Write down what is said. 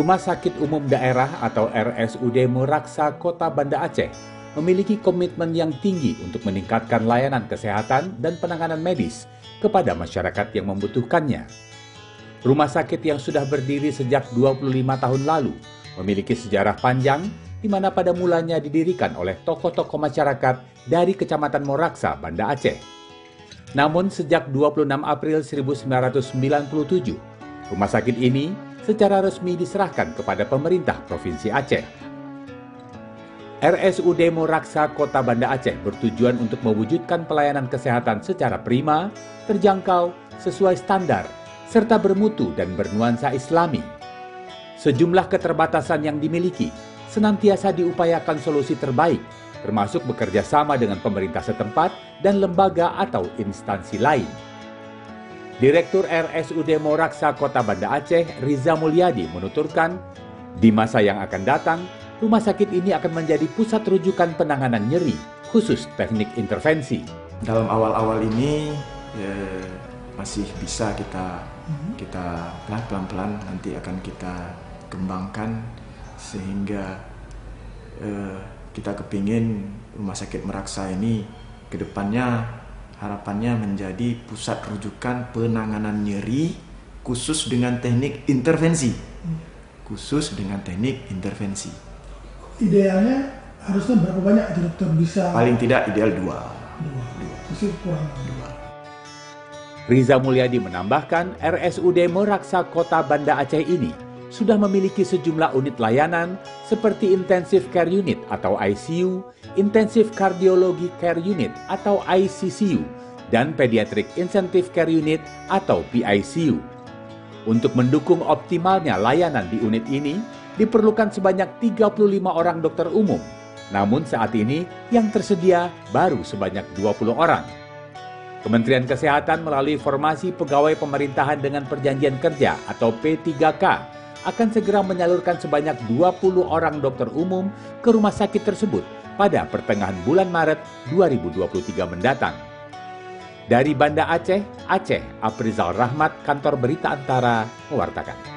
Rumah Sakit Umum Daerah atau RSUD Meraksa Kota Banda Aceh memiliki komitmen yang tinggi untuk meningkatkan layanan kesehatan dan penanganan medis kepada masyarakat yang membutuhkannya. Rumah sakit yang sudah berdiri sejak 25 tahun lalu memiliki sejarah panjang di mana pada mulanya didirikan oleh tokoh-tokoh masyarakat dari Kecamatan Meraksa, Banda Aceh. Namun sejak 26 April 1997, rumah sakit ini secara resmi diserahkan kepada pemerintah Provinsi Aceh. RSUD Meraksa Kota Banda Aceh bertujuan untuk mewujudkan pelayanan kesehatan secara prima, terjangkau, sesuai standar, serta bermutu dan bernuansa Islami. Sejumlah keterbatasan yang dimiliki senantiasa diupayakan solusi terbaik, termasuk bekerja sama dengan pemerintah setempat dan lembaga atau instansi lain. Direktur RSUD Meraksa Kota Banda Aceh, Riza Mulyadi, menuturkan, di masa yang akan datang, rumah sakit ini akan menjadi pusat rujukan penanganan nyeri, khusus teknik intervensi. Dalam awal-awal ini masih bisa kita pelan-pelan nanti akan kita kembangkan sehingga kita kepingin rumah sakit Meraksa ini ke depannya harapannya menjadi pusat rujukan penanganan nyeri khusus dengan teknik intervensi. Khusus dengan teknik intervensi. Idealnya harusnya berapa banyak dokter bisa? Paling tidak ideal dua. Masih kurang. Riza Mulyadi menambahkan RSUD Meraksa Kota Banda Aceh ini sudah memiliki sejumlah unit layanan seperti Intensive Care Unit atau ICU, Intensive Cardiology Care Unit atau ICCU, dan Pediatric Intensive Care Unit atau PICU. Untuk mendukung optimalnya layanan di unit ini, diperlukan sebanyak 35 orang dokter umum. Namun saat ini yang tersedia baru sebanyak 20 orang. Kementerian Kesehatan melalui Formasi Pegawai Pemerintahan dengan Perjanjian Kerja atau P3K akan segera menyalurkan sebanyak 20 orang dokter umum ke rumah sakit tersebut pada pertengahan bulan Maret 2023 mendatang. Dari Banda Aceh, Aprizal Rahmat, Kantor Berita Antara, mewartakan.